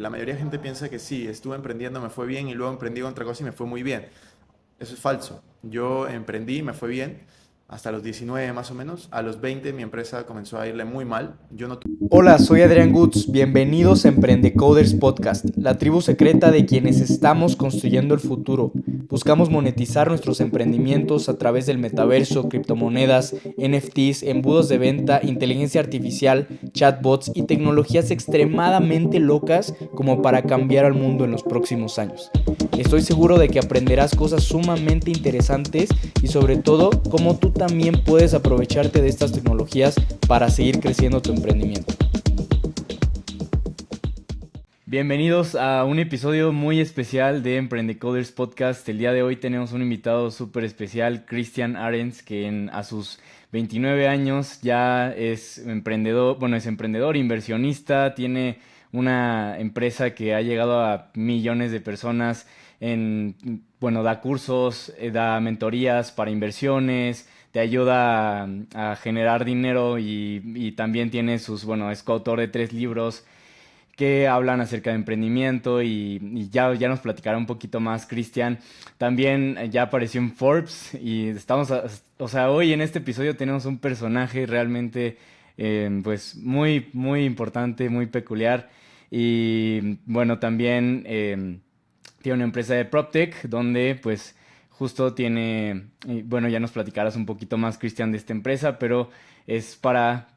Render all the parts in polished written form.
la mayoría de gente piensa que sí, estuve emprendiendo, me fue bien y luego emprendí otra cosa y me fue muy bien. Eso es falso. Yo emprendí, me fue bien, hasta los 19 más o menos. A los 20 mi empresa comenzó a irle muy mal. Yo no Hola, soy Adrián Gutz. Bienvenidos a Emprendecoders Podcast, la tribu secreta de quienes estamos construyendo el futuro. Buscamos monetizar nuestros emprendimientos a través del metaverso, criptomonedas, NFTs, embudos de venta, inteligencia artificial, chatbots y tecnologías extremadamente locas como para cambiar al mundo en los próximos años. Estoy seguro de que aprenderás cosas sumamente interesantes y sobre todo cómo tú también puedes aprovecharte de estas tecnologías para seguir creciendo tu emprendimiento. Bienvenidos a un episodio muy especial de Emprendecoders Podcast. El día de hoy tenemos un invitado súper especial, Christian Arens, que a sus 29 años ya es emprendedor, es emprendedor, inversionista, tiene una empresa que ha llegado a millones de personas da cursos, da mentorías para inversiones, te ayuda a generar dinero y también tiene es coautor de 3 libros que hablan acerca de emprendimiento y ya nos platicará un poquito más Cristian. También ya apareció en Forbes y hoy en este episodio tenemos un personaje realmente muy, muy importante, muy peculiar. Y bueno, también tiene una empresa de PropTech donde justo ya nos platicarás un poquito más, Cristian, de esta empresa, pero es para,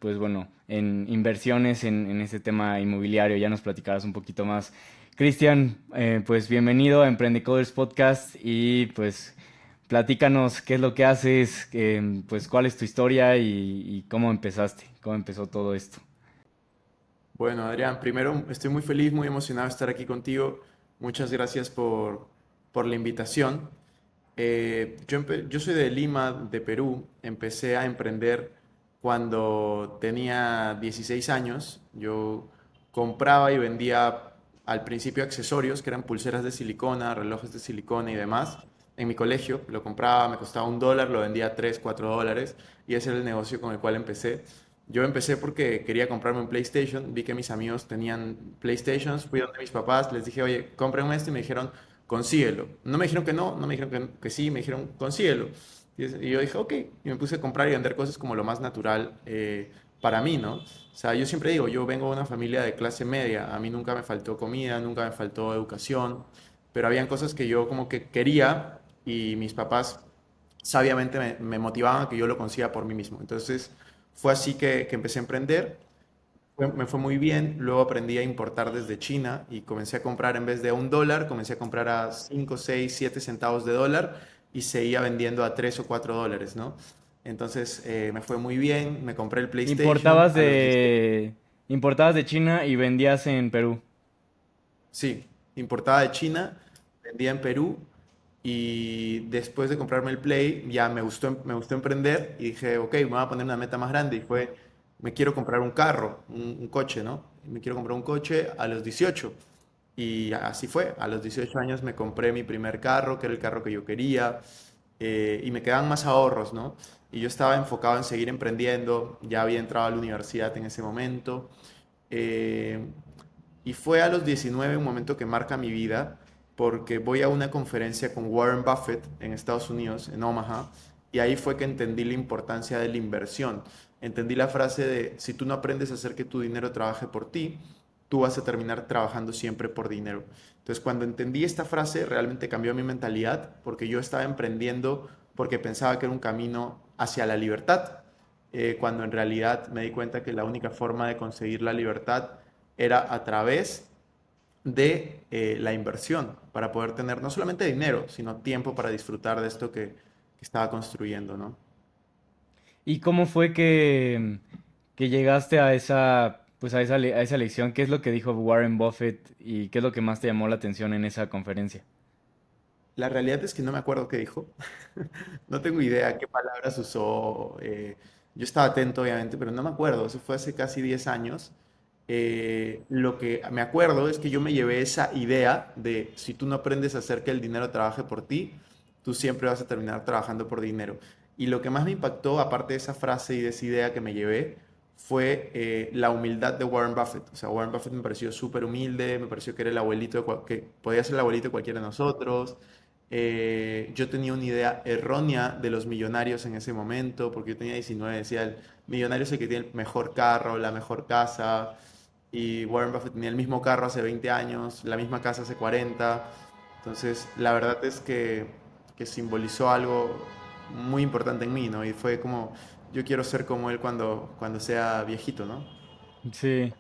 en inversiones en este tema inmobiliario. Ya nos platicarás un poquito más. Cristian, bienvenido a Emprendecoders Podcast y platícanos qué es lo que haces, cuál es tu historia y cómo empezaste, cómo empezó todo esto. Bueno, Adrián, primero estoy muy feliz, muy emocionado de estar aquí contigo. Muchas gracias por la invitación. Yo soy de Lima, de Perú. Empecé a emprender cuando tenía 16 años. Yo compraba y vendía al principio accesorios, que eran pulseras de silicona, relojes de silicona y demás. En mi colegio lo compraba, me costaba $1, lo vendía a 3, $4 y ese era el negocio con el cual empecé. Yo empecé porque quería comprarme un PlayStation, vi que mis amigos tenían PlayStations, fui donde mis papás, les dije, oye, cómprenme esto y me dijeron, consíguelo. No me dijeron que no, no me dijeron que sí, me dijeron, consíguelo. Y yo dije, ok, y me puse a comprar y vender cosas como lo más natural para mí, ¿no? O sea, yo siempre digo, yo vengo de una familia de clase media, a mí nunca me faltó comida, nunca me faltó educación, pero habían cosas que yo como que quería y mis papás sabiamente me motivaban a que yo lo consiga por mí mismo. Entonces fue así que empecé a emprender, me fue muy bien, luego aprendí a importar desde China y comencé a comprar en vez de a $1, comencé a comprar a 5, 6, 7 centavos de dólar y seguía vendiendo a 3 o $4, ¿no? Entonces me fue muy bien, me compré el PlayStation Importabas a los 18. de, importabas de China y vendías en Perú. Sí, importaba de China, vendía en Perú y después de comprarme el Play ya me gustó emprender y dije, ok, me voy a poner una meta más grande y fue, me quiero comprar un carro, un coche, ¿no? Me quiero comprar un coche a los 18 y así fue, a los 18 años me compré mi primer carro, que era el carro que yo quería y me quedaban más ahorros, ¿no? Y yo estaba enfocado en seguir emprendiendo, ya había entrado a la universidad en ese momento. eh, y fue a los 19 un momento que marca mi vida, porque voy a una conferencia con Warren Buffett en Estados Unidos, en Omaha, y ahí fue que entendí la importancia de la inversión. Entendí la frase de, si tú no aprendes a hacer que tu dinero trabaje por ti, tú vas a terminar trabajando siempre por dinero. Entonces, cuando entendí esta frase, realmente cambió mi mentalidad, porque yo estaba emprendiendo porque pensaba que era un camino hacia la libertad, cuando en realidad me di cuenta que la única forma de conseguir la libertad era a través de la inversión, para poder tener no solamente dinero, sino tiempo para disfrutar de esto que estaba construyendo, ¿no? ¿Y cómo fue que llegaste a a esa lección? ¿Qué es lo que dijo Warren Buffett y qué es lo que más te llamó la atención en esa conferencia? La realidad es que no me acuerdo qué dijo. No tengo idea qué palabras usó. Yo estaba atento, obviamente, pero no me acuerdo. Eso fue hace casi 10 años. Lo que me acuerdo es que yo me llevé esa idea de si tú no aprendes a hacer que el dinero trabaje por ti, tú siempre vas a terminar trabajando por dinero. Y lo que más me impactó, aparte de esa frase y de esa idea que me llevé, fue la humildad de Warren Buffett. O sea, Warren Buffett me pareció súper humilde, me pareció que era el abuelito, que podía ser el abuelito de cualquiera de nosotros. Yo tenía una idea errónea de los millonarios en ese momento, porque yo tenía 19, decía, el millonario es el que tiene el mejor carro, la mejor casa, y Warren Buffett tenía el mismo carro hace 20 años, la misma casa hace 40. Entonces, la verdad es que simbolizó algo muy importante en mí, ¿no? Y fue como, yo quiero ser como él cuando sea viejito, ¿no? Sí.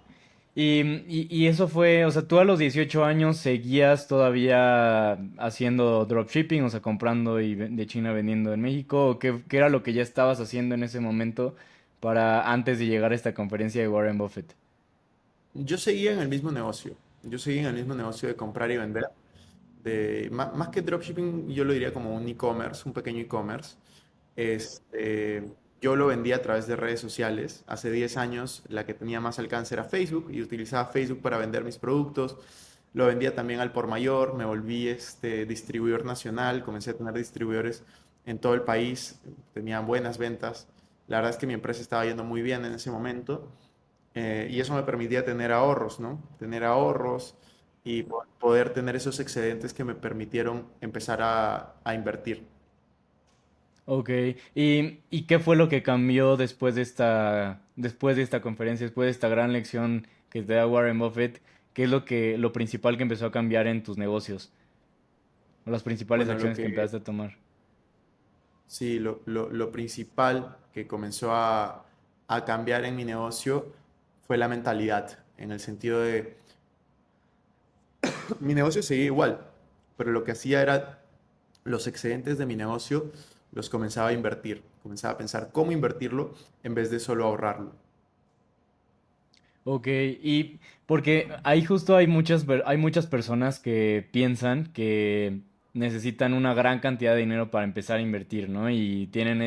Y eso fue, o sea, tú a los 18 años seguías todavía haciendo dropshipping, o sea, comprando de China vendiendo en México, ¿o qué era lo que ya estabas haciendo en ese momento para antes de llegar a esta conferencia de Warren Buffett? Yo seguía en el mismo negocio. Yo seguía en el mismo negocio de comprar y vender. Más que dropshipping, yo lo diría como un e-commerce, un pequeño e-commerce. Yo lo vendía a través de redes sociales. Hace 10 años la que tenía más alcance era Facebook y utilizaba Facebook para vender mis productos. Lo vendía también al por mayor, me volví distribuidor nacional, comencé a tener distribuidores en todo el país, tenía buenas ventas. La verdad es que mi empresa estaba yendo muy bien en ese momento y eso me permitía tener ahorros, ¿no? Tener ahorros y poder tener esos excedentes que me permitieron empezar a invertir. Ok, ¿y qué fue lo que cambió después de esta conferencia, después de esta gran lección que te da Warren Buffett? ¿Qué es lo principal que empezó a cambiar en tus negocios? O las principales Bueno, acciones que empezaste a tomar. sí, lo principal que comenzó a cambiar en mi negocio fue la mentalidad, en el sentido de, mi negocio seguía igual, pero lo que hacía era los excedentes de mi negocio los comenzaba a invertir, comenzaba a pensar cómo invertirlo en vez de solo ahorrarlo. Ok, y porque ahí justo hay muchas personas que piensan que necesitan una gran cantidad de dinero para empezar a invertir, ¿no? Y tienen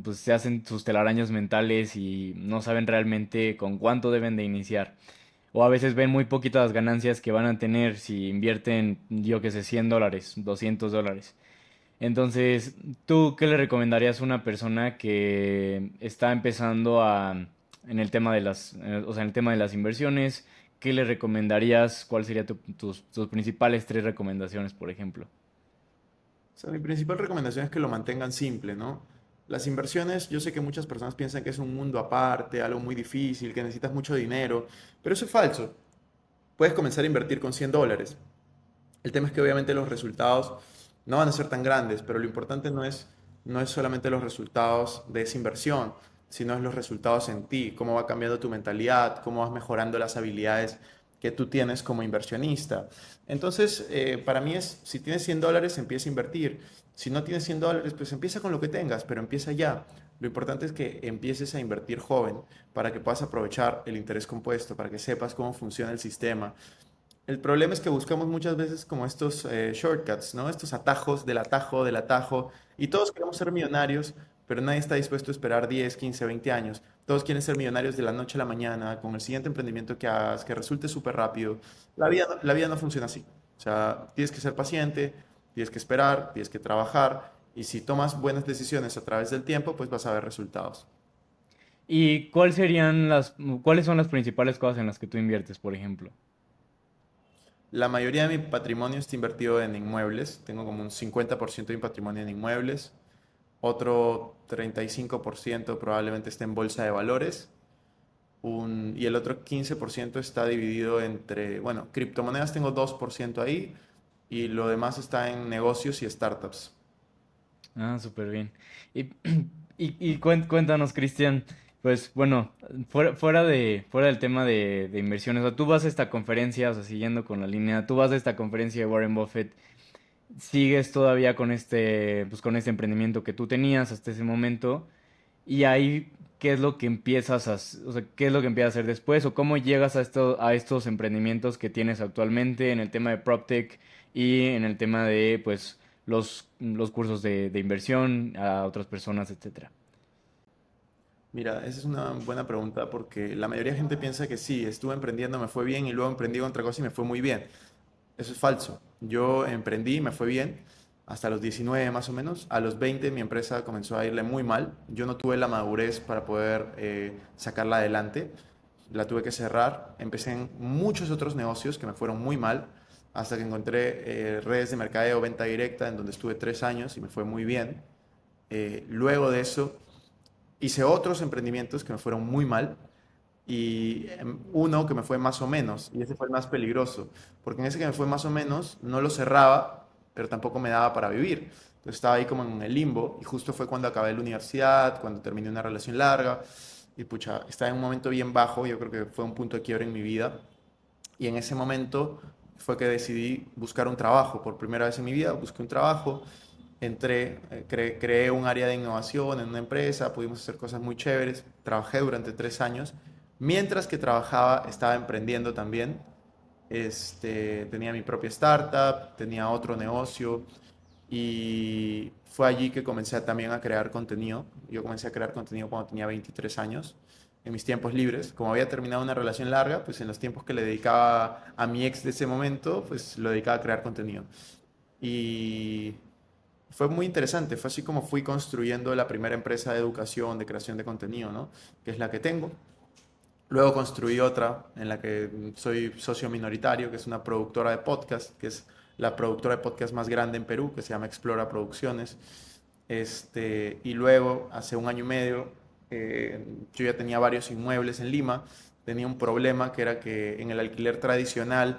pues se hacen sus telarañas mentales y no saben realmente con cuánto deben de iniciar. O a veces ven muy poquitas ganancias que van a tener si invierten, yo qué sé, $100, $200. Entonces, ¿tú qué le recomendarías a una persona que está empezando en el tema de o sea, en el tema de las inversiones? ¿Qué le recomendarías? ¿Cuál sería tus principales tres recomendaciones, por ejemplo? O sea, mi principal recomendación es que lo mantengan simple, ¿no? Las inversiones, yo sé que muchas personas piensan que es un mundo aparte, algo muy difícil, que necesitas mucho dinero, pero eso es falso. Puedes comenzar a invertir con $100. El tema es que obviamente los resultados no van a ser tan grandes, pero lo importante no es solamente los resultados de esa inversión, sino es los resultados en ti, cómo va cambiando tu mentalidad, cómo vas mejorando las habilidades que tú tienes como inversionista. Entonces, para mí es, si tienes $100, empieza a invertir. Si no tienes $100, pues empieza con lo que tengas, pero empieza ya. Lo importante es que empieces a invertir joven para que puedas aprovechar el interés compuesto, para que sepas cómo funciona el sistema. El problema es que buscamos muchas veces como estos shortcuts, ¿no? Estos atajos del atajo, y todos queremos ser millonarios, pero nadie está dispuesto a esperar 10, 15, 20 años. Todos quieren ser millonarios de la noche a la mañana, con el siguiente emprendimiento que hagas, que resulte súper rápido. La vida no funciona así. O sea, tienes que ser paciente, tienes que esperar, tienes que trabajar, y si tomas buenas decisiones a través del tiempo, pues vas a ver resultados. ¿Y cuáles son las principales cosas en las que tú inviertes, por ejemplo? La mayoría de mi patrimonio está invertido en inmuebles. Tengo como un 50% de mi patrimonio en inmuebles. Otro 35% probablemente está en bolsa de valores. Y el otro 15% está dividido entre, bueno, criptomonedas tengo 2% ahí y lo demás está en negocios y startups. Ah, súper bien. Y, cuéntanos, Cristian, pues bueno, fuera del tema de inversiones, o sea, tú vas a esta conferencia, o sea, siguiendo con la línea, tú vas a esta conferencia de Warren Buffett, sigues todavía pues con este emprendimiento que tú tenías hasta ese momento, y ahí, ¿qué es lo que o sea, qué es lo que empiezas a hacer después, o cómo llegas a estos emprendimientos que tienes actualmente en el tema de PropTech y en el tema de, pues, los cursos de inversión a otras personas, etcétera? Mira, esa es una buena pregunta porque la mayoría de gente piensa que sí, estuve emprendiendo, me fue bien y luego emprendí otra cosa y me fue muy bien. Eso es falso. Yo emprendí, me fue bien, hasta los 19 más o menos. A los 20 mi empresa comenzó a irle muy mal. Yo no tuve la madurez para poder sacarla adelante. La tuve que cerrar. Empecé en muchos otros negocios que me fueron muy mal, hasta que encontré redes de mercadeo, venta directa, en donde estuve 3 años y me fue muy bien. Luego de eso, hice otros emprendimientos que me fueron muy mal y uno que me fue más o menos, y ese fue el más peligroso, porque en ese que me fue más o menos no lo cerraba, pero tampoco me daba para vivir. Entonces estaba ahí como en el limbo y justo fue cuando acabé la universidad, cuando terminé una relación larga y pucha, estaba en un momento bien bajo, yo creo que fue un punto de quiebre en mi vida y en ese momento fue que decidí buscar un trabajo. Por primera vez en mi vida busqué un trabajo, entré, creé un área de innovación en una empresa, pudimos hacer cosas muy chéveres, trabajé durante 3 años. Mientras que trabajaba, estaba emprendiendo también. Tenía mi propia startup, tenía otro negocio y fue allí que comencé también a crear contenido. Yo comencé a crear contenido cuando tenía 23 años, en mis tiempos libres. Como había terminado una relación larga, pues en los tiempos que le dedicaba a mi ex de ese momento, pues lo dedicaba a crear contenido. Y fue muy interesante, fue así como fui construyendo la primera empresa de educación, de creación de contenido, ¿no? Que es la que tengo. Luego construí otra en la que soy socio minoritario, que es una productora de podcast, que es la productora de podcast más grande en Perú, que se llama Explora Producciones. Y luego, hace un año y medio, yo ya tenía varios inmuebles en Lima. Tenía un problema que era que en el alquiler tradicional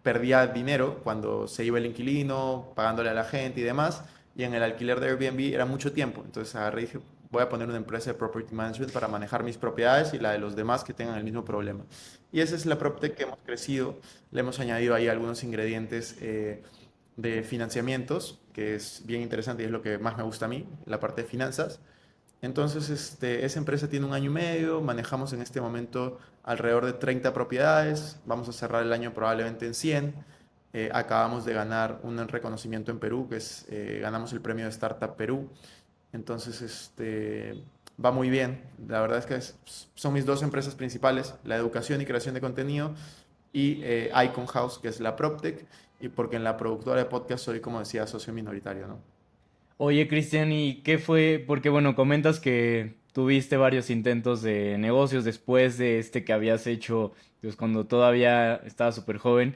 perdía dinero cuando se iba el inquilino, pagándole a la gente y demás. Y en el alquiler de Airbnb era mucho tiempo. Entonces agarré y dije, voy a poner una empresa de property management para manejar mis propiedades y la de los demás que tengan el mismo problema. Y esa es la PropTech que hemos crecido. Le hemos añadido ahí algunos ingredientes de financiamientos, que es bien interesante y es lo que más me gusta a mí, la parte de finanzas. Entonces, esa empresa tiene un año y medio, manejamos en este momento alrededor de 30 propiedades, vamos a cerrar el año probablemente en 100. Acabamos de ganar un reconocimiento en Perú, que es, ganamos el premio de Startup Perú. Entonces, va muy bien. La verdad es que son mis dos empresas principales, la educación y creación de contenido y Icon House, que es la PropTech, y porque en la productora de podcast soy, como decía, socio minoritario, ¿no? Oye, Cristian, ¿y qué fue? Porque bueno, comentas que tuviste varios intentos de negocios después de este que habías hecho, pues cuando todavía estabas súper joven,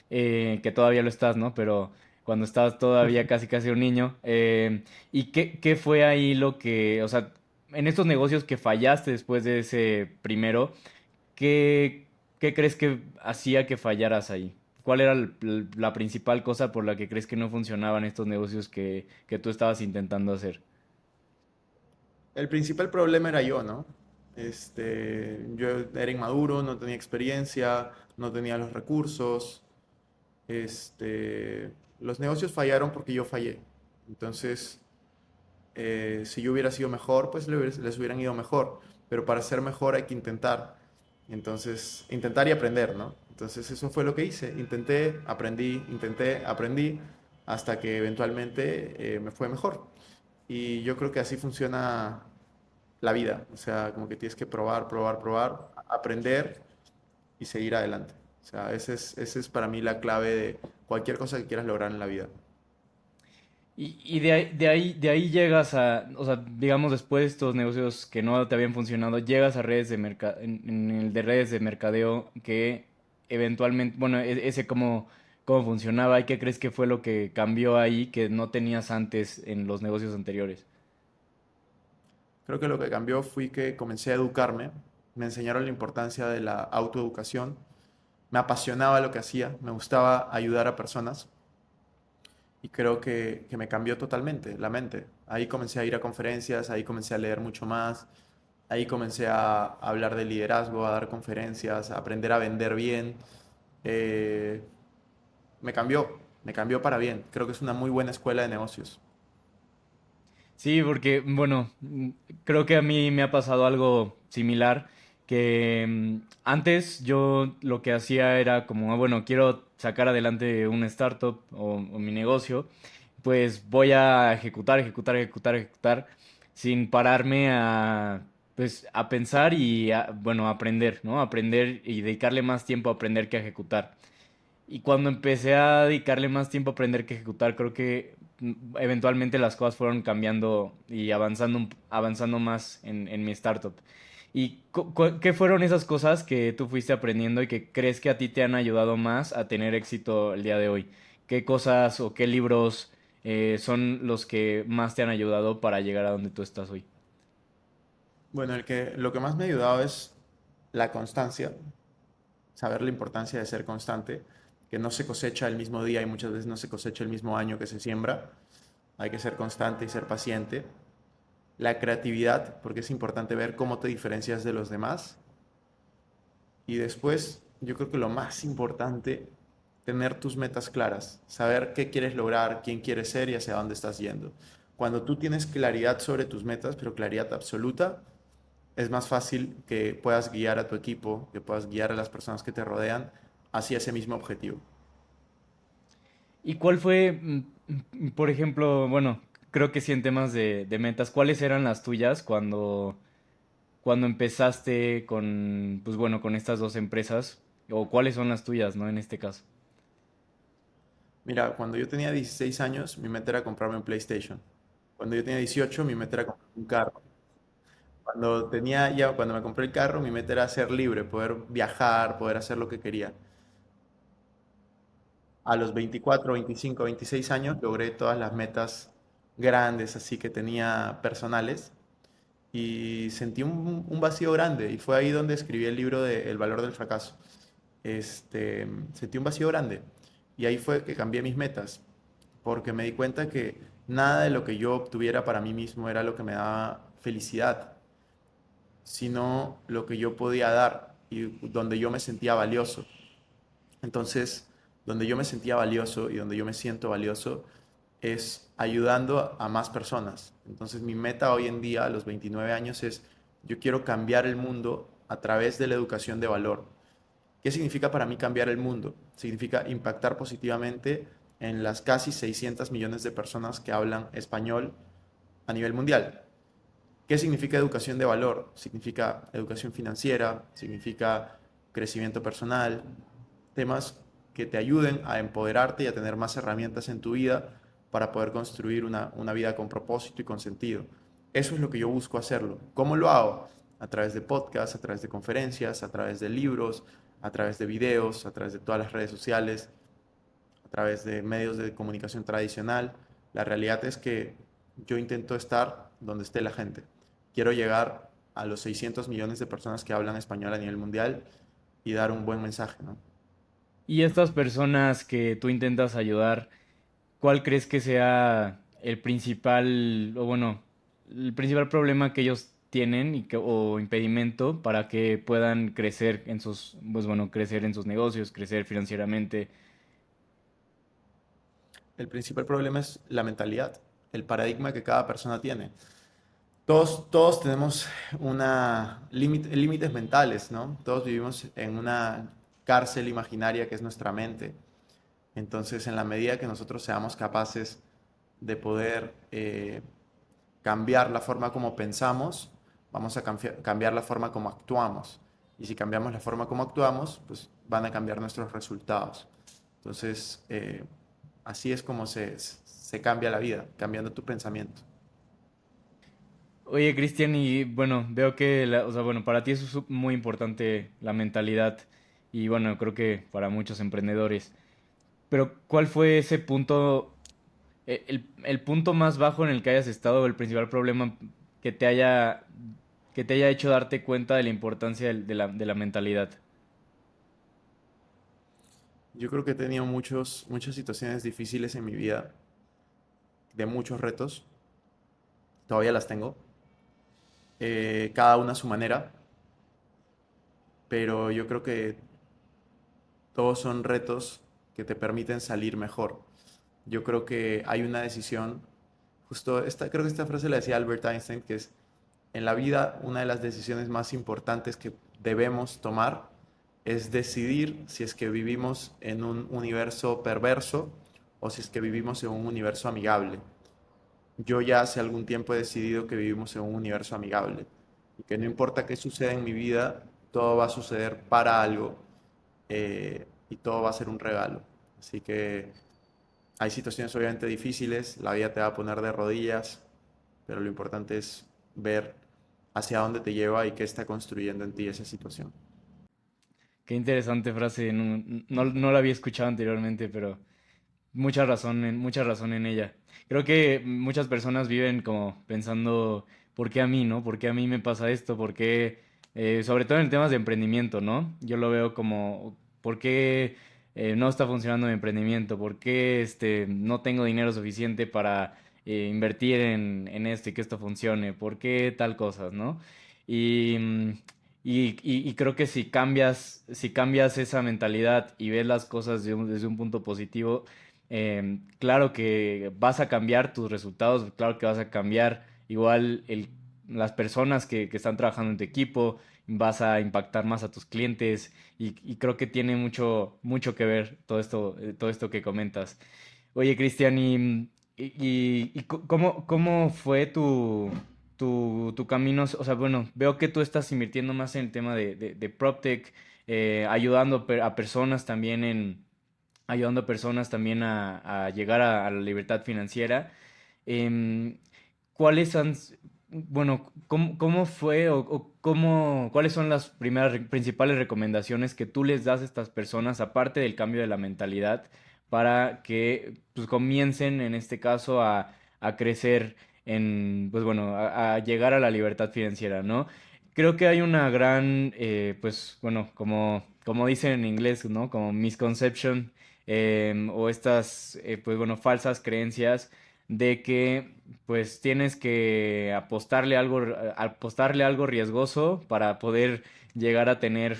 que todavía lo estás, ¿no? Pero cuando estabas todavía casi casi un niño. ¿Y qué fue ahí lo que, o sea, en estos negocios que fallaste después de ese primero, ¿qué, qué crees que hacía que fallaras ahí? ¿Cuál era la principal cosa por la que crees que no funcionaban estos negocios que tú estabas intentando hacer? El principal problema era yo, ¿no? Yo era inmaduro, no tenía experiencia, no tenía los recursos. Los negocios fallaron porque yo fallé. Entonces, si yo hubiera sido mejor, pues les hubieran ido mejor. Pero para ser mejor hay que intentar. Entonces, intentar y aprender, ¿no? Entonces, eso fue lo que hice. Intenté, aprendí, hasta que eventualmente me fue mejor. Y yo creo que así funciona la vida. O sea, como que tienes que probar, probar, probar, aprender y seguir adelante. O sea, ese es para mí la clave de cualquier cosa que quieras lograr en la vida. Y de ahí llegas a, o sea, digamos después de estos negocios que no te habían funcionado, llegas a redes de en el de redes de mercadeo que eventualmente, bueno, ese cómo funcionaba y qué crees que fue lo que cambió ahí que no tenías antes en los negocios anteriores. Creo que lo que cambió fue que comencé a educarme, me enseñaron la importancia de la autoeducación, me apasionaba lo que hacía, me gustaba ayudar a personas y creo que me cambió totalmente la mente. Ahí comencé a ir a conferencias, ahí comencé a leer mucho más, ahí comencé a hablar de liderazgo, a dar conferencias, a aprender a vender bien. Eh, me cambió para bien. Creo que es una muy buena escuela de negocios. Sí, porque, bueno, creo que a mí me ha pasado algo similar, que antes yo lo que hacía era como, bueno, quiero sacar adelante una startup o mi negocio, pues voy a ejecutar, ejecutar, ejecutar, ejecutar, sin pararme a, pues, a pensar y, bueno, aprender, ¿no? Aprender y dedicarle más tiempo a aprender que a ejecutar. Y cuando empecé a dedicarle más tiempo a aprender que ejecutar, creo que eventualmente las cosas fueron cambiando y avanzando, avanzando más en mi startup. ¿Y qué fueron esas cosas que tú fuiste aprendiendo y que crees que a ti te han ayudado más a tener éxito el día de hoy? ¿Qué cosas o qué libros son los que más te han ayudado para llegar a donde tú estás hoy? Bueno, lo que más me ha ayudado es la constancia, saber la importancia de ser constante, que no se cosecha el mismo día y muchas veces no se cosecha el mismo año que se siembra. Hay que ser constante y ser paciente. La creatividad, porque es importante ver cómo te diferencias de los demás. Y después, yo creo que lo más importante, tener tus metas claras, saber qué quieres lograr, quién quieres ser y hacia dónde estás yendo. Cuando tú tienes claridad sobre tus metas, pero claridad absoluta, es más fácil que puedas guiar a tu equipo, que puedas guiar a las personas que te rodean hacia ese mismo objetivo. ¿Y cuál fue, por ejemplo, bueno, creo que sí en temas de metas, cuáles eran las tuyas cuando empezaste con, pues bueno, con estas dos empresas? ¿O cuáles son las tuyas, no? En este caso. Mira, cuando yo tenía 16 años, mi meta era comprarme un PlayStation. Cuando yo tenía 18, mi meta era comprar un carro. Cuando me compré el carro, mi meta era ser libre, poder viajar, poder hacer lo que quería. A los 24, 25, 26 años logré todas las metas grandes así que tenía personales y sentí un vacío grande y fue ahí donde escribí el libro de El valor del fracaso. Sentí un vacío grande y ahí fue que cambié mis metas porque me di cuenta que nada de lo que yo obtuviera para mí mismo era lo que me daba felicidad, sino lo que yo podía dar y donde yo me sentía valioso. Entonces, donde yo me sentía valioso y donde yo me siento valioso es ayudando a más personas. Entonces, mi meta hoy en día, a los 29 años, es yo quiero cambiar el mundo a través de la educación de valor. ¿Qué significa para mí cambiar el mundo? Significa impactar positivamente en las casi 600 millones de personas que hablan español a nivel mundial. ¿Qué significa educación de valor? Significa educación financiera, significa crecimiento personal, temas que te ayuden a empoderarte y a tener más herramientas en tu vida para poder construir una vida con propósito y con sentido. Eso es lo que yo busco hacerlo. ¿Cómo lo hago? A través de podcasts, a través de conferencias, a través de libros, a través de videos, a través de todas las redes sociales, a través de medios de comunicación tradicional. La realidad es que yo intento estar donde esté la gente. Quiero llegar a los 600 millones de personas que hablan español a nivel mundial y dar un buen mensaje, ¿no? Y estas personas que tú intentas ayudar, ¿cuál crees que sea el principal, o bueno, el principal problema que ellos tienen o impedimento para que puedan crecer en sus, pues bueno, crecer en sus negocios, crecer financieramente? El principal problema es la mentalidad, el paradigma que cada persona tiene. Todos tenemos límites mentales, ¿no? Todos vivimos en una cárcel imaginaria que es nuestra mente. Entonces, en la medida que nosotros seamos capaces de poder cambiar la forma como pensamos, vamos a cambiar la forma como actuamos. Y si cambiamos la forma como actuamos, pues van a cambiar nuestros resultados. Entonces, así es como se cambia la vida, cambiando tu pensamiento. Oye, Cristian, y bueno, veo que, o sea, bueno, para ti es muy importante la mentalidad y bueno, creo que para muchos emprendedores. Pero ¿cuál fue ese punto, el punto más bajo en el que hayas estado, el principal problema que que te haya hecho darte cuenta de la importancia de la mentalidad? Yo creo que he tenido muchas situaciones difíciles en mi vida, de muchos retos, todavía las tengo, cada una a su manera, pero yo creo que todos son retos que te permiten salir mejor. Yo creo que hay una decisión, creo que esta frase la decía Albert Einstein, que es, en la vida una de las decisiones más importantes que debemos tomar es decidir si es que vivimos en un universo perverso o si es que vivimos en un universo amigable. Yo ya hace algún tiempo he decidido que vivimos en un universo amigable y que no importa qué suceda en mi vida, todo va a suceder para algo. y todo va a ser un regalo. Así que hay situaciones obviamente difíciles, la vida te va a poner de rodillas, pero lo importante es ver hacia dónde te lleva y qué está construyendo en ti esa situación. Qué interesante frase, no la había escuchado anteriormente, pero mucha razón en ella. Creo que muchas personas viven como pensando, ¿por qué a mí, no? ¿Por qué a mí me pasa esto? ¿Por qué? Sobre todo en temas de emprendimiento, ¿no? Yo lo veo como, ¿por qué no está funcionando mi emprendimiento? ¿Por qué no tengo dinero suficiente para invertir en esto y que esto funcione? ¿Por qué tal cosas, no? Y, y creo que si cambias esa mentalidad y ves las cosas desde un punto positivo, claro que vas a cambiar tus resultados, claro que vas a cambiar igual las personas que están trabajando en tu equipo, vas a impactar más a tus clientes y creo que tiene mucho que ver todo esto que comentas. Oye, Cristian, ¿cómo fue tu camino? O sea, bueno, veo que tú estás invirtiendo más en el tema de PropTech, ayudando a personas también ayudando a personas también a llegar a la libertad financiera. Em, ¿Cuáles han, bueno, cómo fue cuáles son las primeras principales recomendaciones que tú les das a estas personas, aparte del cambio de la mentalidad, para que pues, comiencen en este caso a crecer pues bueno, a llegar a la libertad financiera, ¿no? Creo que hay una gran, pues bueno, como dicen en inglés, ¿no? Como misconception o estas, pues bueno, falsas creencias de que pues tienes que apostarle algo riesgoso para poder llegar a tener,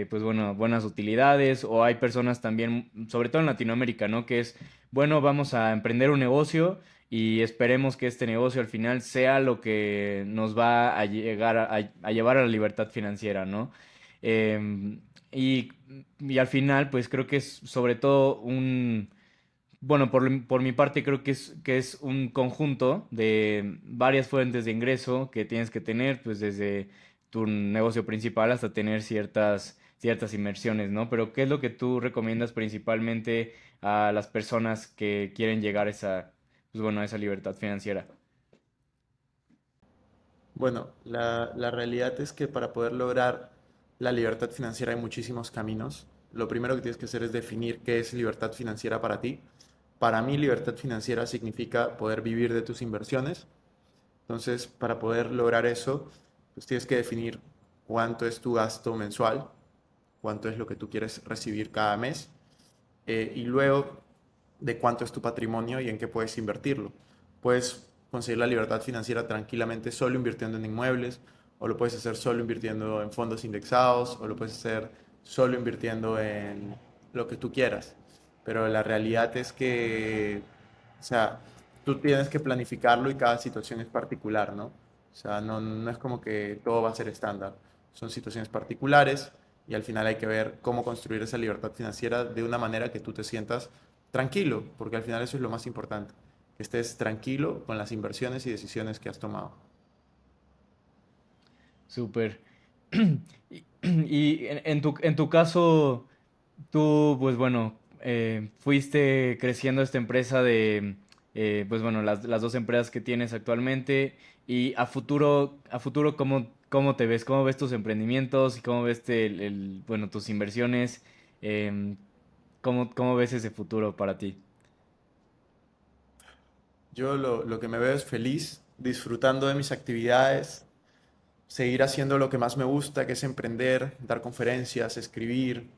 pues bueno, buenas utilidades. O hay personas también, sobre todo en Latinoamérica, ¿no? Que es, bueno, vamos a emprender un negocio y esperemos que este negocio al final sea lo que nos va a llegar a llevar a la libertad financiera, ¿no? Em, y, y al final, pues creo que es sobre todo bueno, por mi parte creo que es un conjunto de varias fuentes de ingreso que tienes que tener, pues desde tu negocio principal hasta tener ciertas inversiones, ¿no? Pero ¿qué es lo que tú recomiendas principalmente a las personas que quieren llegar a pues bueno, a esa libertad financiera? Bueno, la realidad es que para poder lograr la libertad financiera hay muchísimos caminos. Lo primero que tienes que hacer es definir qué es libertad financiera para ti. Para mí, libertad financiera significa poder vivir de tus inversiones. Entonces, para poder lograr eso, pues tienes que definir cuánto es tu gasto mensual, cuánto es lo que tú quieres recibir cada mes, y luego de cuánto es tu patrimonio y en qué puedes invertirlo. Puedes conseguir la libertad financiera tranquilamente solo invirtiendo en inmuebles, o lo puedes hacer solo invirtiendo en fondos indexados, o lo puedes hacer solo invirtiendo en lo que tú quieras. Pero la realidad es que, o sea, tú tienes que planificarlo y cada situación es particular, ¿no? O sea, no es como que todo va a ser estándar. Son situaciones particulares y al final hay que ver cómo construir esa libertad financiera de una manera que tú te sientas tranquilo, porque al final eso es lo más importante, que estés tranquilo con las inversiones y decisiones que has tomado. Súper. Y en tu caso, tú, pues bueno, fuiste creciendo esta empresa pues bueno, las dos empresas que tienes actualmente y a futuro, ¿cómo te ves? ¿Cómo ves tus emprendimientos y cómo ves bueno, tus inversiones? Em, ¿Cómo ves ese futuro para ti? Yo lo que me veo es feliz, disfrutando de mis actividades, seguir haciendo lo que más me gusta, que es emprender, dar conferencias, escribir,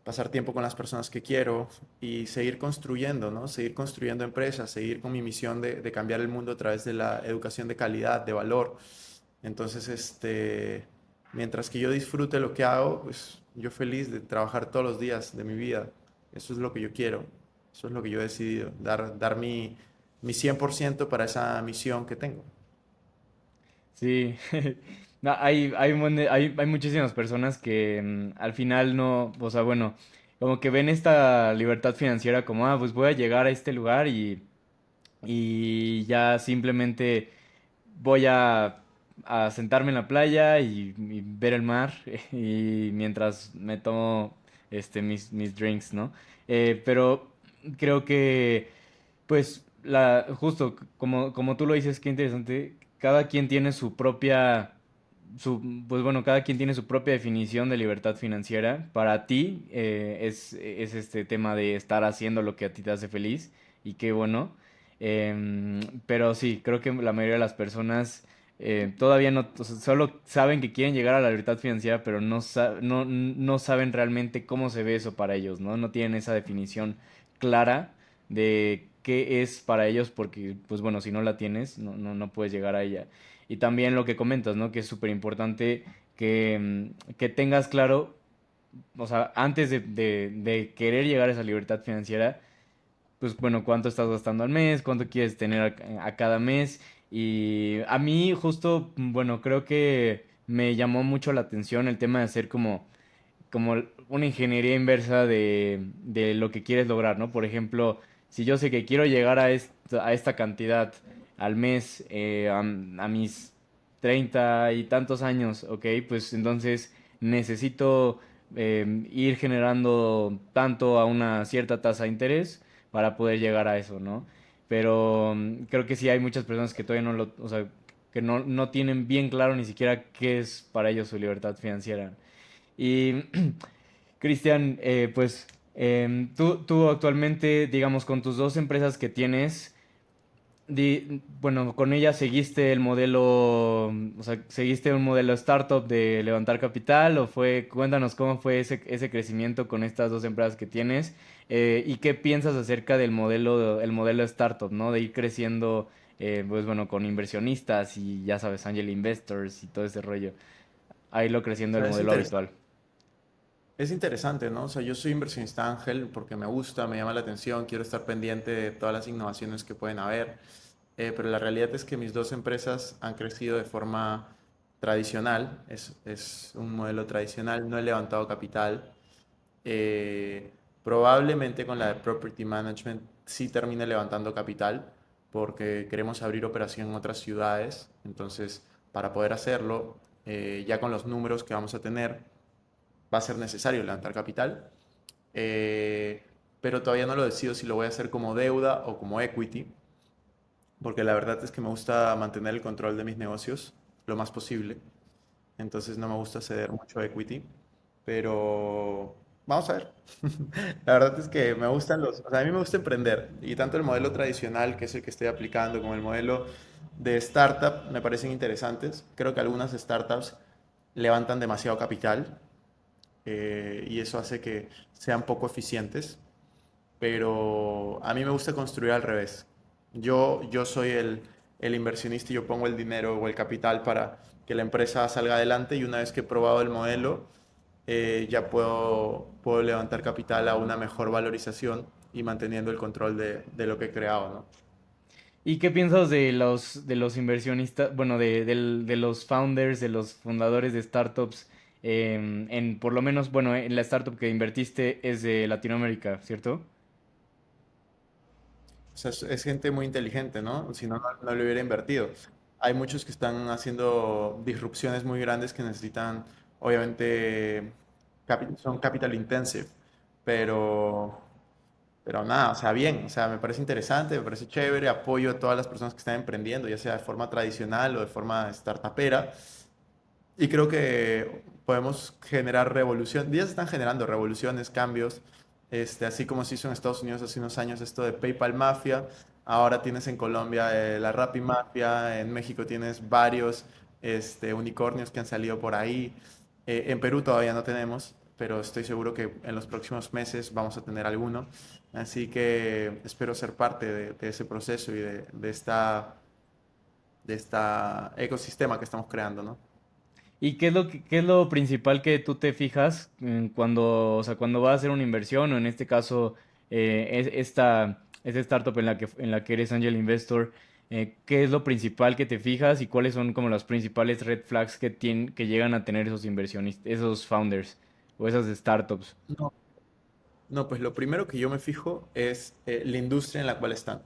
pasar tiempo con las personas que quiero y seguir construyendo, ¿no? Seguir construyendo empresas, seguir con mi misión de cambiar el mundo a través de la educación de calidad, de valor. Entonces, mientras que yo disfrute lo que hago, pues yo feliz de trabajar todos los días de mi vida. Eso es lo que yo quiero, eso es lo que yo he decidido, dar mi 100% para esa misión que tengo. Sí, no, hay, hay muchísimas personas que al final no, o sea, bueno, como que ven esta libertad financiera como, pues voy a llegar a este lugar y ya simplemente voy a sentarme en la playa y ver el mar y mientras me tomo mis drinks, ¿no? Pero creo que, pues, justo como tú lo dices, qué interesante, cada quien tiene su propia pues bueno, cada quien tiene su propia definición de libertad financiera. Para ti es este tema de estar haciendo lo que a ti te hace feliz y qué bueno. Pero sí, creo que la mayoría de las personas todavía no, o sea, solo saben que quieren llegar a la libertad financiera, pero no saben realmente cómo se ve eso para ellos, ¿no? No tienen esa definición clara de qué es para ellos, porque, pues bueno, si no la tienes, no puedes llegar a ella. Y también lo que comentas, ¿no? Que es súper importante que tengas claro, o sea, antes de querer llegar a esa libertad financiera, pues bueno, cuánto estás gastando al mes, cuánto quieres tener a cada mes. Y a mí justo, bueno, creo que me llamó mucho la atención el tema de hacer como una ingeniería inversa de lo que quieres lograr, ¿no? Por ejemplo, si yo sé que quiero llegar a esta cantidad al mes a mis 30 y tantos años, ¿ok? Pues entonces necesito ir generando tanto a una cierta tasa de interés para poder llegar a eso, ¿no? Pero creo que sí hay muchas personas que todavía o sea, que no tienen bien claro ni siquiera qué es para ellos su libertad financiera. Y Cristian, pues tú actualmente, digamos, con tus dos empresas que tienes, bueno, con ellas seguiste el modelo, o sea, seguiste un modelo startup de levantar capital o cuéntanos cómo fue ese crecimiento con estas dos empresas que tienes y qué piensas acerca el modelo startup, ¿no? De ir creciendo, pues bueno, con inversionistas y ya sabes, angel investors y todo ese rollo, a irlo O creciendo el sea, modelo habitual. es interesante, ¿no? O sea, yo soy inversionista ángel porque me gusta, me llama la atención, quiero estar pendiente de todas las innovaciones que pueden haber, pero la realidad es que mis dos empresas han crecido de forma tradicional, es un modelo tradicional, no he levantado capital. Eh, Probablemente con la de Property Management sí termine levantando capital porque queremos abrir operación en otras ciudades, entonces para poder hacerlo, ya con los números que vamos a tener, va a ser necesario levantar capital, eh, pero todavía no lo decido si lo voy a hacer como deuda o como equity, porque la verdad es que me gusta mantener el control de mis negocios lo más posible, entonces no me gusta ceder mucho equity, pero vamos a ver. La verdad es que me gustan o sea, a mí me gusta emprender y tanto el modelo tradicional, que es el que estoy aplicando, como el modelo de startup me parecen interesantes. Creo que algunas startups levantan demasiado capital y eso hace que sean poco eficientes, pero a mí me gusta construir al revés. Yo soy el inversionista y yo pongo el dinero o el capital para que la empresa salga adelante y una vez que he probado el modelo, ya puedo levantar capital a una mejor valorización y manteniendo el control de lo que he creado, ¿no? ¿Y qué piensas de los inversionistas, bueno, de los founders, de los fundadores de startups, por lo menos, bueno, en la startup que invertiste es de Latinoamérica, ¿cierto? O sea, es gente muy inteligente, ¿no? Si no, no le hubiera invertido. Hay muchos que están haciendo disrupciones muy grandes que necesitan, obviamente, son capital intensive, pero, pero nada, o sea, bien, o sea, me parece interesante, me parece chévere, apoyo a todas las personas que están emprendiendo, ya sea de forma tradicional o de forma startupera, y creo que podemos generar revolución. Ya se están generando revoluciones, cambios, así como se hizo en Estados Unidos hace unos años esto de PayPal Mafia. Ahora tienes en Colombia la Rappi Mafia, en México tienes varios unicornios que han salido por ahí. En Perú todavía no tenemos, pero estoy seguro que en los próximos meses vamos a tener alguno. Así que espero ser parte de ese proceso y de esta ecosistema que estamos creando, ¿no? ¿Y qué es lo principal que tú te fijas cuando, o sea, cuando vas a hacer una inversión o en este caso esta startup en la que eres angel investor, qué es lo principal que te fijas y cuáles son como las principales red flags que llegan a tener esos inversionistas, esos founders o esas startups? No. No, pues lo primero que yo me fijo es la industria en la cual están,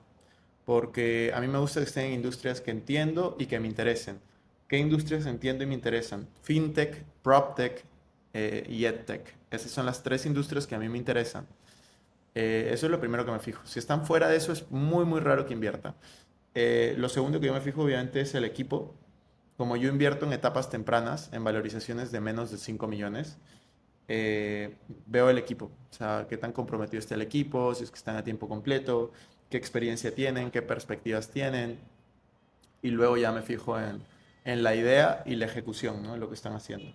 porque a mí me gusta que estén en industrias que entiendo y que me interesen. ¿Qué industrias entiendo y me interesan? Fintech, PropTech, y EdTech. Esas son las tres industrias que a mí me interesan. Eso es lo primero que me fijo. Si están fuera de eso, es muy, muy raro que invierta. Lo segundo que yo me fijo, obviamente, es el equipo. Como yo invierto en etapas tempranas, en valorizaciones de menos de 5 millones, veo el equipo. O sea, qué tan comprometido está el equipo, si es que están a tiempo completo, qué experiencia tienen, qué perspectivas tienen. Y luego ya me fijo en la idea y la ejecución, ¿no? En lo que están haciendo.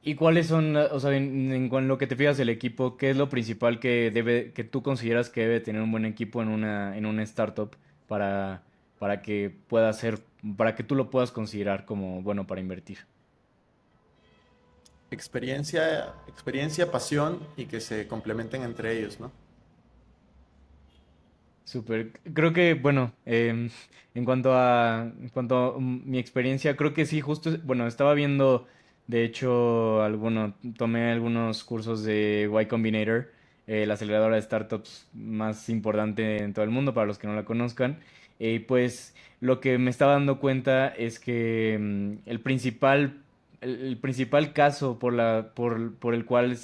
¿Y cuáles son, o sea, en lo que te fijas del equipo, qué es lo principal que tú consideras que debe tener un buen equipo en una startup para, para que pueda ser, para que tú lo puedas considerar como bueno para invertir? Experiencia, pasión y que se complementen entre ellos, ¿no? Súper. Creo que, bueno, en cuanto a mi experiencia, creo que sí, justo, bueno, estaba viendo, de hecho, tomé algunos cursos de Y Combinator, la aceleradora de startups más importante en todo el mundo, para los que no la conozcan. Y pues lo que me estaba dando cuenta es que el principal caso por el cual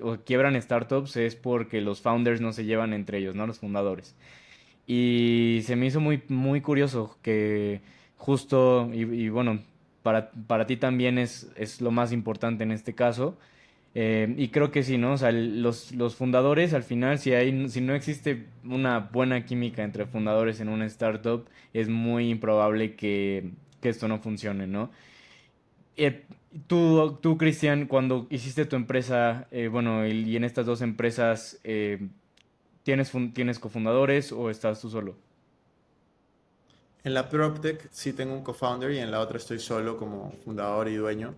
o quiebran startups es porque los founders no se llevan entre ellos, ¿no? Los fundadores. Y se me hizo muy, muy curioso que justo, y bueno, para ti también es lo más importante en este caso. Y creo que sí, ¿no? O sea, los fundadores, al final, si no existe una buena química entre fundadores en una startup, es muy improbable que esto no funcione, ¿no? Eh, Cristian, cuando hiciste tu empresa, bueno, y en estas dos empresas, ¿tienes cofundadores o estás tú solo? En la PropTech sí tengo un co-founder y en la otra estoy solo como fundador y dueño.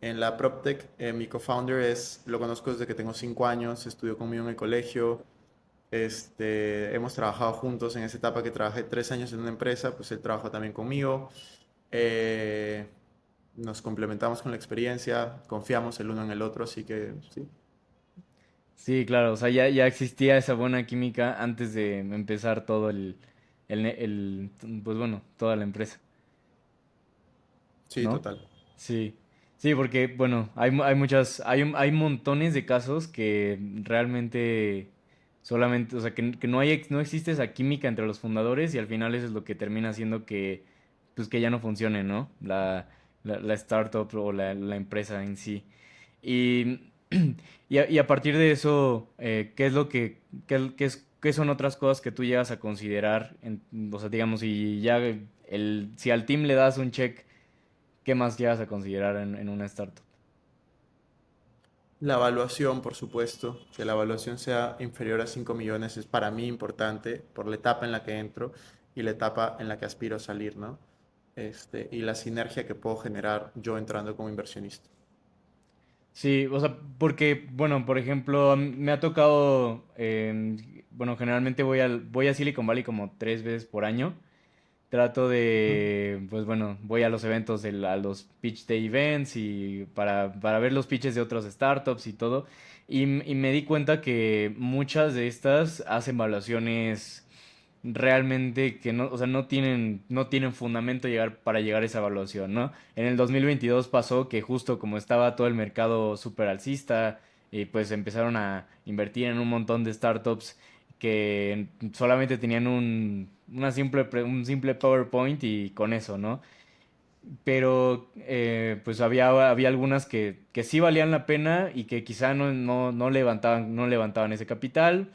En la PropTech, mi co-founder lo conozco desde que tengo 5 años, estudió conmigo en el colegio, hemos trabajado juntos en esa etapa que trabajé 3 años en una empresa, pues él trabajó también conmigo. Eh, Nos complementamos con la experiencia, confiamos el uno en el otro, así que sí. Sí, claro, o sea, ya existía esa buena química antes de empezar todo pues bueno, toda la empresa, Sí, ¿no? total. Sí, sí, porque, bueno, hay montones de casos que realmente solamente, o sea, que no existe esa química entre los fundadores y al final eso es lo que termina haciendo pues que ya no funcione, ¿no? La startup o la empresa en sí. Y, y a partir de eso, ¿qué es lo qué son otras cosas que tú llegas a considerar? O sea, digamos, si al team le das un check, ¿qué más llegas a considerar en una startup? La evaluación, por supuesto, que la evaluación sea inferior a 5 millones es para mí importante por la etapa en la que entro y la etapa en la que aspiro a salir, ¿no? Y la sinergia que puedo generar yo entrando como inversionista. Sí, o sea, porque, bueno, por ejemplo, me ha tocado, bueno, generalmente voy a Silicon Valley como 3 veces por año. Trato Ujú. pues bueno, voy a los eventos, a los pitch day events y para ver los pitches de otras startups y todo. Y me di cuenta que muchas de estas hacen evaluaciones realmente que no, o sea, no tienen fundamento para llegar a esa evaluación, ¿no? En el 2022 pasó que justo como estaba todo el mercado súper alcista, y pues empezaron a invertir en un montón de startups que solamente tenían un simple PowerPoint y con eso, ¿no? Pero pues había algunas que sí valían la pena y que quizá no levantaban ese capital,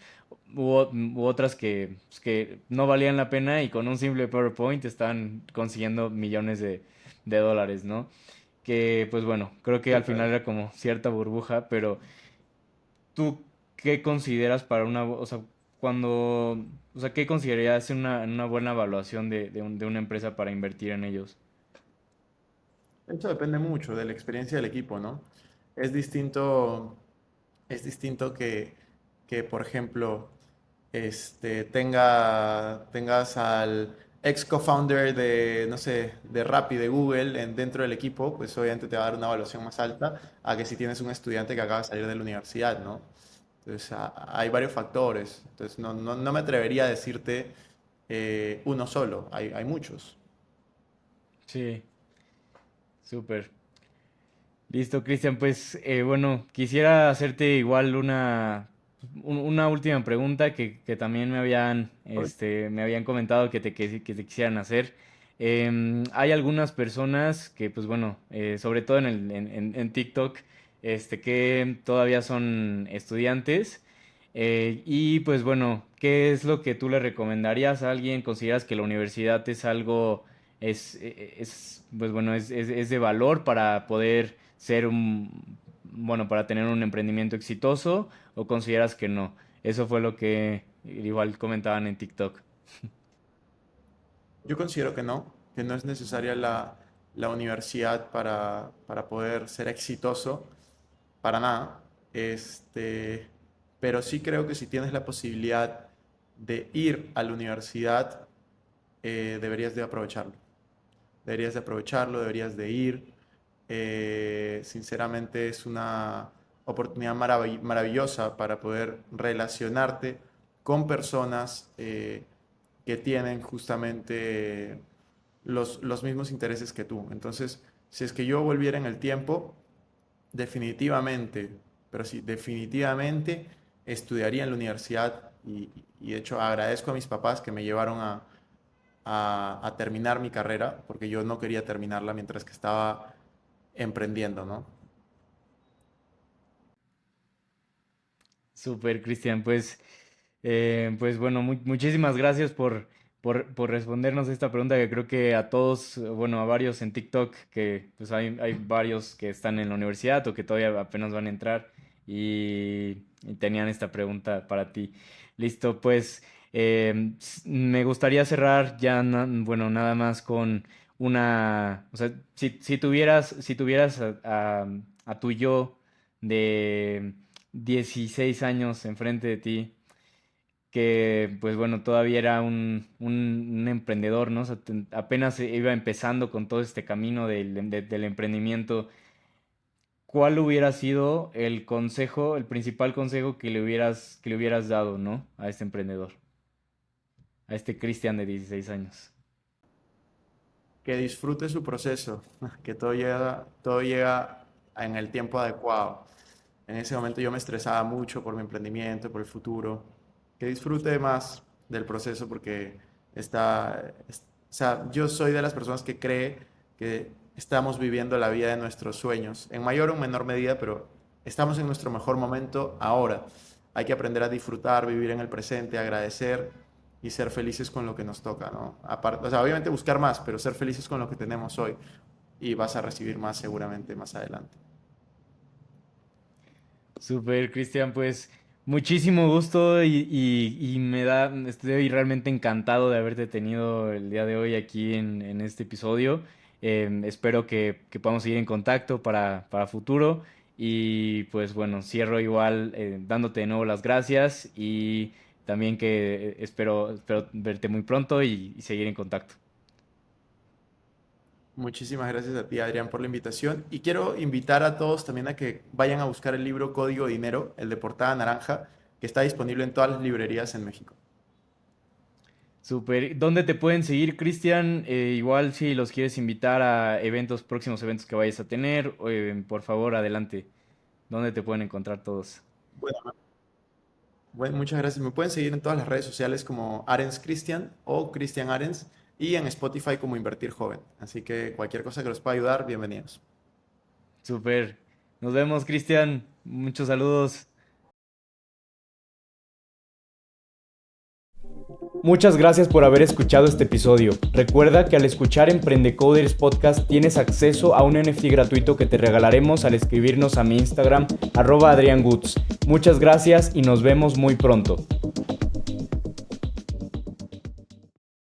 u otras pues, que no valían la pena y con un simple PowerPoint están consiguiendo millones de dólares, ¿no? Que pues bueno, creo que al final Total. era como cierta burbuja, pero ¿tú qué consideras o sea, o sea, qué considerarías una buena evaluación de una empresa para invertir en ellos? Esto depende mucho de la experiencia del equipo, ¿no? Es distinto, es distinto que, por ejemplo, tengas al ex co-founder de, no sé, de Rappi, de Google, dentro del equipo, pues obviamente te va a dar una evaluación más alta a que si tienes un estudiante que acaba de salir de la universidad, ¿no? Entonces, hay varios factores. Entonces, no me atrevería a decirte uno solo, hay muchos. Sí, súper. Listo, Cristian. Pues bueno, quisiera hacerte igual una última pregunta que también Hoy. me habían comentado que te quisieran hacer. Hay algunas personas que, pues bueno, sobre todo en TikTok, que todavía son estudiantes. Y pues bueno, ¿qué es lo que tú le recomendarías a alguien? ¿Consideras que la universidad es algo, pues bueno, es de valor para poder ser bueno, para tener un emprendimiento exitoso, o consideras que no? Eso fue lo que igual comentaban en TikTok. Yo considero que no es necesaria la universidad para poder ser exitoso, para nada. Pero sí creo que si tienes la posibilidad de ir a la universidad, deberías de aprovecharlo. Deberías de aprovecharlo, deberías de ir. Sinceramente es una oportunidad maravillosa para poder relacionarte con personas que tienen justamente los mismos intereses que tú. Entonces, si es que yo volviera en el tiempo, definitivamente, pero sí, definitivamente estudiaría en la universidad y de hecho agradezco a mis papás que me llevaron a terminar mi carrera, porque yo no quería terminarla mientras que estaba emprendiendo, ¿no? Súper, Cristian. Pues bueno, muchísimas gracias por respondernos esta pregunta, que creo que a todos, bueno, a varios en TikTok, que pues hay varios que están en la universidad o que todavía apenas van a entrar y tenían esta pregunta para ti. Listo, pues me gustaría cerrar ya, bueno, nada más con o sea, si tuvieras a tu yo de 16 años enfrente de ti, que pues bueno, todavía era un emprendedor, ¿no? O sea, apenas iba empezando con todo este camino del emprendimiento. ¿Cuál hubiera sido el consejo, el principal consejo que le hubieras dado, ¿no? A este emprendedor, a este Cristian de 16 años. Que disfrute su proceso, que todo llega en el tiempo adecuado. En ese momento yo me estresaba mucho por mi emprendimiento, por el futuro. Que disfrute más del proceso porque o sea, yo soy de las personas que cree que estamos viviendo la vida de nuestros sueños, en mayor o menor medida, pero estamos en nuestro mejor momento ahora. Hay que aprender a disfrutar, vivir en el presente, agradecer y ser felices con lo que nos toca, ¿no? Aparte, o sea, obviamente buscar más, pero ser felices con lo que tenemos hoy y vas a recibir más seguramente más adelante. Súper, Cristian, pues muchísimo gusto y estoy realmente encantado de haberte tenido el día de hoy aquí en este episodio. Espero que podamos seguir en contacto para futuro, y pues bueno, cierro igual dándote de nuevo las gracias, y también que espero verte muy pronto y seguir en contacto. Muchísimas gracias a ti, Adrián, por la invitación. Y quiero invitar a todos también a que vayan a buscar el libro Código Dinero, el de portada naranja, que está disponible en todas las librerías en México. Súper. ¿Dónde te pueden seguir, Cristian? Igual si los quieres invitar a próximos eventos que vayas a tener, por favor, adelante. ¿Dónde te pueden encontrar todos? Bueno, muchas gracias. Me pueden seguir en todas las redes sociales como Arens Cristian o Cristian Arens y en Spotify como Invertir Joven. Así que cualquier cosa que los pueda ayudar, bienvenidos. Súper. Nos vemos, Cristian. Muchos saludos. Muchas gracias por haber escuchado este episodio. Recuerda que al escuchar Emprendecoders Podcast tienes acceso a un NFT gratuito que te regalaremos al escribirnos a mi Instagram @AdrianGoods. Muchas gracias y nos vemos muy pronto.